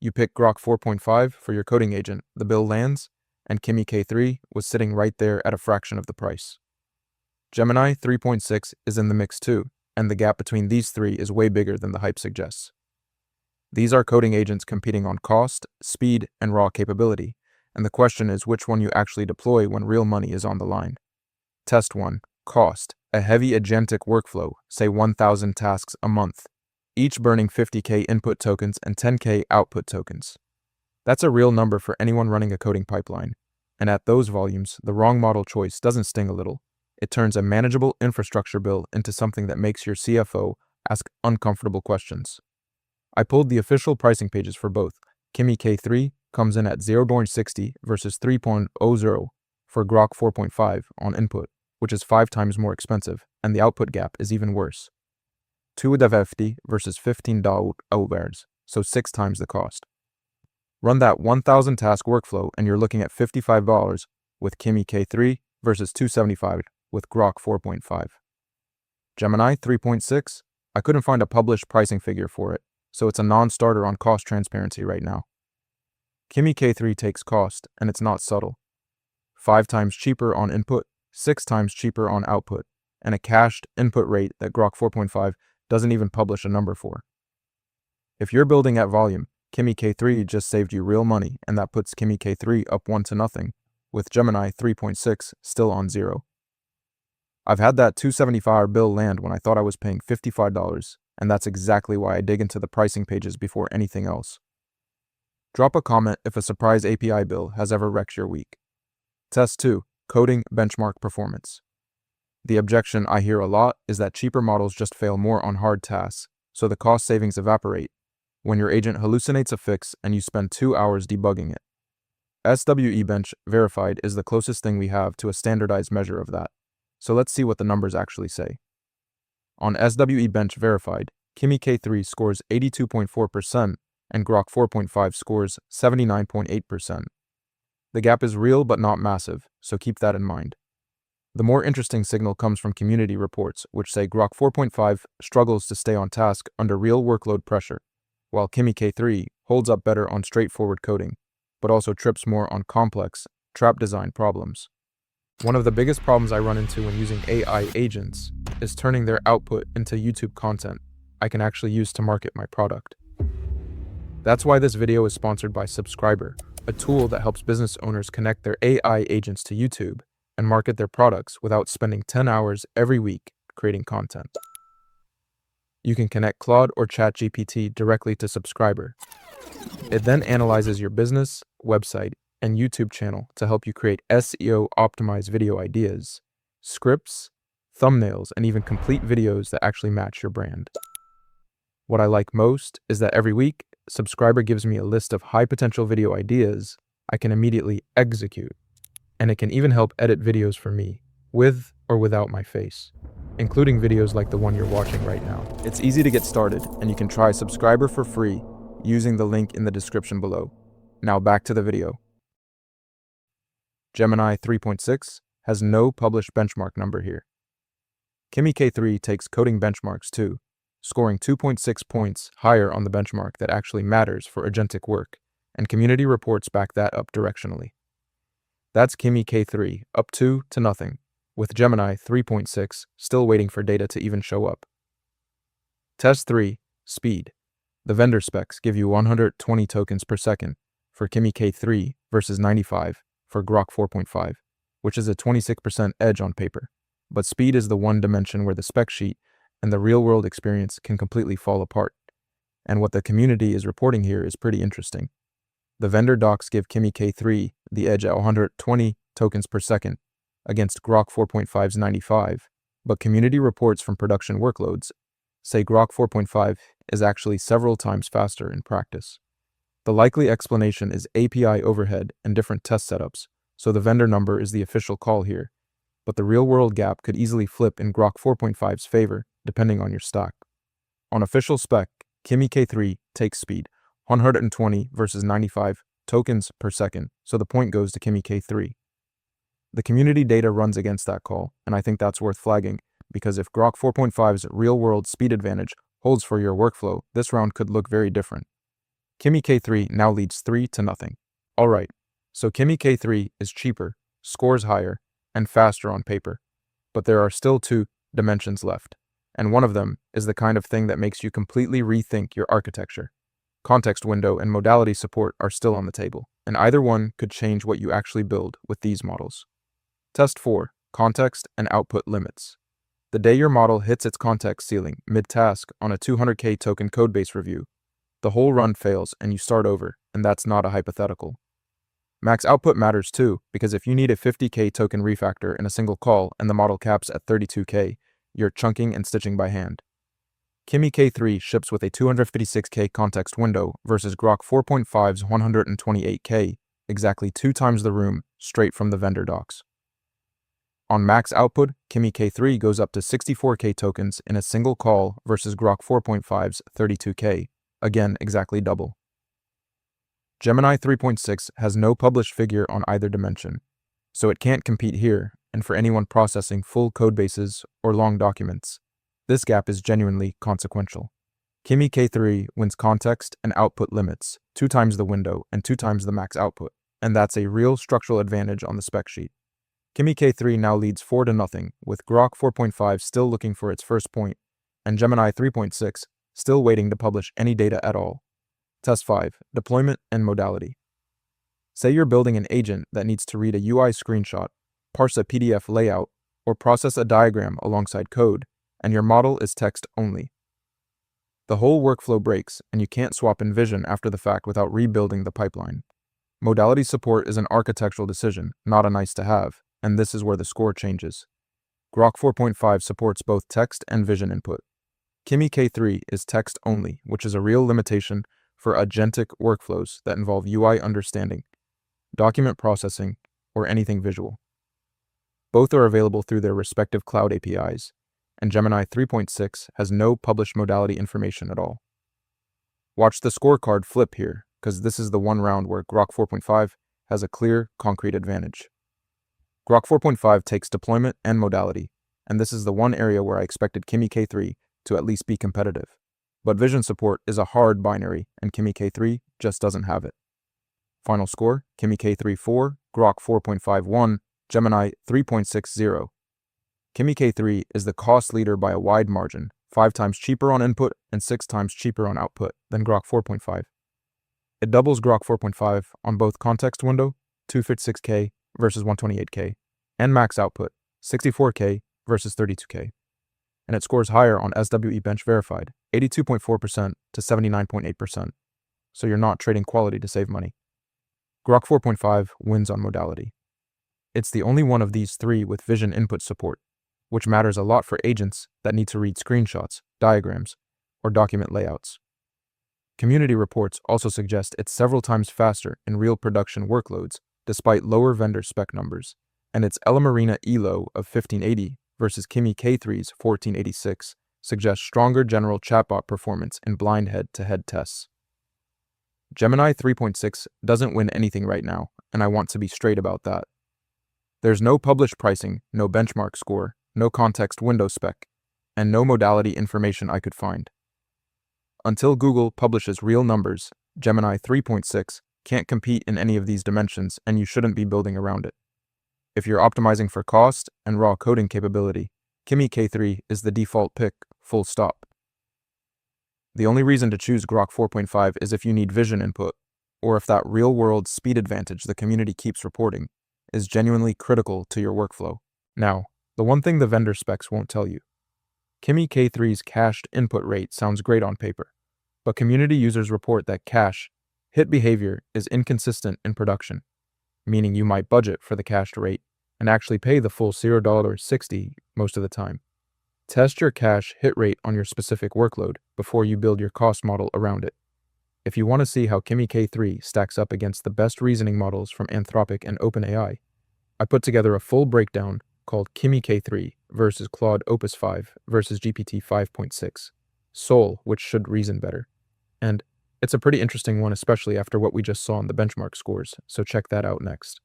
You pick Grok 4.5 for your coding agent, the bill lands, and Kimi K3 was sitting right there at a fraction of the price. Gemini 3.6 is in the mix too, and the gap between these three is way bigger than the hype suggests. These are coding agents competing on cost, speed, and raw capability, and the question is which one you actually deploy when real money is on the line. Test 1. Cost. A heavy agentic workflow, say 1,000 tasks a month, each burning 50K input tokens and 10K output tokens. That's a real number for anyone running a coding pipeline, and at those volumes, the wrong model choice doesn't sting a little. It turns a manageable infrastructure bill into something that makes your CFO ask uncomfortable questions. I pulled the official pricing pages for both. Kimi K3 comes in at 0.60 versus 3.00 for Grok 4.5 on input, which is 5 times more expensive, and the output gap is even worse. 2.50 versus $15, so 6 times the cost. Run that 1,000 task workflow and you're looking at $55 with Kimi K3 versus $275 with Grok 4.5. Gemini 3.6, I couldn't find a published pricing figure for it, so it's a non-starter on cost transparency right now. Kimi K3 takes cost, and it's not subtle. 5 times cheaper on input, 6 times cheaper on output, and a cached input rate that Grok 4.5 doesn't even publish a number for. If you're building at volume, Kimi K3 just saved you real money, and that puts Kimi K3 up 1-0, with Gemini 3.6 still on 0. I've had that $275 bill land when I thought I was paying $55, and that's exactly why I dig into the pricing pages before anything else. Drop a comment if a surprise API bill has ever wrecked your week. Test 2. Coding benchmark performance. The objection I hear a lot is that cheaper models just fail more on hard tasks, so the cost savings evaporate when your agent hallucinates a fix and you spend 2 hours debugging it. SWE Bench Verified is the closest thing we have to a standardized measure of that, so let's see what the numbers actually say. On SWE Bench Verified, Kimi K3 scores 82.4% and Grok 4.5 scores 79.8%. The gap is real but not massive, so keep that in mind. The more interesting signal comes from community reports, which say Grok 4.5 struggles to stay on task under real workload pressure, while Kimi K3 holds up better on straightforward coding, but also trips more on complex, trap design problems. One of the biggest problems I run into when using AI agents is turning their output into YouTube content I can actually use to market my product. That's why this video is sponsored by Subscriber, a tool that helps business owners connect their AI agents to YouTube and market their products without spending 10 hours every week creating content. You can connect Claude or ChatGPT directly to Subscriber. It then analyzes your business, website, and YouTube channel to help you create SEO-optimized video ideas, scripts, thumbnails, and even complete videos that actually match your brand. What I like most is that every week, Subscriber gives me a list of high-potential video ideas I can immediately execute, and it can even help edit videos for me, with or without my face, including videos like the one you're watching right now. It's easy to get started, and you can try Subscriber for free using the link in the description below. Now back to the video. Gemini 3.6 has no published benchmark number here. Kimi K3 takes coding benchmarks too, scoring 2.6 points higher on the benchmark that actually matters for agentic work, and community reports back that up directionally. That's Kimi K3, up 2-0, with Gemini 3.6 still waiting for data to even show up. Test 3. Speed. The vendor specs give you 120 tokens per second for Kimi K3 versus 95 for Grok 4.5, which is a 26% edge on paper. But speed is the one dimension where the spec sheet and the real-world experience can completely fall apart. And what the community is reporting here is pretty interesting. The vendor docs give Kimi K3 the edge at 120 tokens per second against Grok 4.5's 95, but community reports from production workloads say Grok 4.5 is actually several times faster in practice. The likely explanation is API overhead and different test setups, so the vendor number is the official call here, but the real-world gap could easily flip in Grok 4.5's favor depending on your stack. On official spec, Kimi K3 takes speed, 120 versus 95 tokens per second, so the point goes to Kimi K3. The community data runs against that call, and I think that's worth flagging, because if Grok 4.5's real-world speed advantage holds for your workflow, this round could look very different. Kimi K3 now leads 3-0. Alright, so Kimi K3 is cheaper, scores higher, and faster on paper, but there are still two dimensions left, and one of them is the kind of thing that makes you completely rethink your architecture. Context window and modality support are still on the table, and either one could change what you actually build with these models. Test 4. Context and output limits. The day your model hits its context ceiling mid-task on a 200K token codebase review, the whole run fails and you start over, and that's not a hypothetical. Max output matters too, because if you need a 50K token refactor in a single call and the model caps at 32K, you're chunking and stitching by hand. Kimi K3 ships with a 256K context window versus Grok 4.5's 128K, exactly 2 times the room, straight from the vendor docs. On max output, Kimi K3 goes up to 64K tokens in a single call versus Grok 4.5's 32K, again exactly double. Gemini 3.6 has no published figure on either dimension, so it can't compete here, and for anyone processing full codebases or long documents, this gap is genuinely consequential. Kimi K3 wins context and output limits, 2 times the window and 2 times the max output, and that's a real structural advantage on the spec sheet. Kimi K3 now leads 4-0, with Grok 4.5 still looking for its first point, and Gemini 3.6 still waiting to publish any data at all. Test 5. Deployment and modality. Say you're building an agent that needs to read a UI screenshot, parse a PDF layout, or process a diagram alongside code, and your model is text only. The whole workflow breaks, and you can't swap in vision after the fact without rebuilding the pipeline. Modality support is an architectural decision, not a nice-to-have, and this is where the score changes. Grok 4.5 supports both text and vision input. Kimi K3 is text only, which is a real limitation for agentic workflows that involve UI understanding, document processing, or anything visual. Both are available through their respective cloud APIs, and Gemini 3.6 has no published modality information at all. Watch the scorecard flip here, because this is the one round where Grok 4.5 has a clear, concrete advantage. Grok 4.5 takes deployment and modality, and this is the one area where I expected Kimi K3 to at least be competitive. But vision support is a hard binary, and Kimi K3 just doesn't have it. Final score, Kimi K3 4, Grok 4.5 1, Gemini 3.6 0. Kimi K3 is the cost leader by a wide margin, 5 times cheaper on input and 6 times cheaper on output than Grok 4.5. It doubles Grok 4.5 on both context window, 256K versus 128K, and max output, 64K versus 32K. And it scores higher on SWE bench verified, 82.4% to 79.8%, so you're not trading quality to save money. Grok 4.5 wins on modality. It's the only one of these three with vision input support, which matters a lot for agents that need to read screenshots, diagrams, or document layouts. Community reports also suggest it's several times faster in real production workloads, despite lower vendor spec numbers, and its Marina ELO of 1580 versus Kimi K3's 1486 suggests stronger general chatbot performance in blind head-to-head tests. Gemini 3.6 doesn't win anything right now, and I want to be straight about that. There's no published pricing, no benchmark score, no context window spec, and no modality information I could find. Until Google publishes real numbers, Gemini 3.6 can't compete in any of these dimensions, and you shouldn't be building around it. If you're optimizing for cost and raw coding capability, Kimi K3 is the default pick, full stop. The only reason to choose Grok 4.5 is if you need vision input, or if that real-world speed advantage the community keeps reporting is genuinely critical to your workflow. Now, the one thing the vendor specs won't tell you. Kimi K3's cached input rate sounds great on paper, but community users report that cache hit behavior is inconsistent in production, meaning you might budget for the cached rate and actually pay the full $0.60 most of the time. Test your cache hit rate on your specific workload before you build your cost model around it. If you want to see how Kimi K3 stacks up against the best reasoning models from Anthropic and OpenAI, I put together a full breakdown called Kimi K3 versus Claude Opus 5 versus GPT 5.6, Soul, which should reason better. And it's a pretty interesting one, especially after what we just saw in the benchmark scores, so check that out next.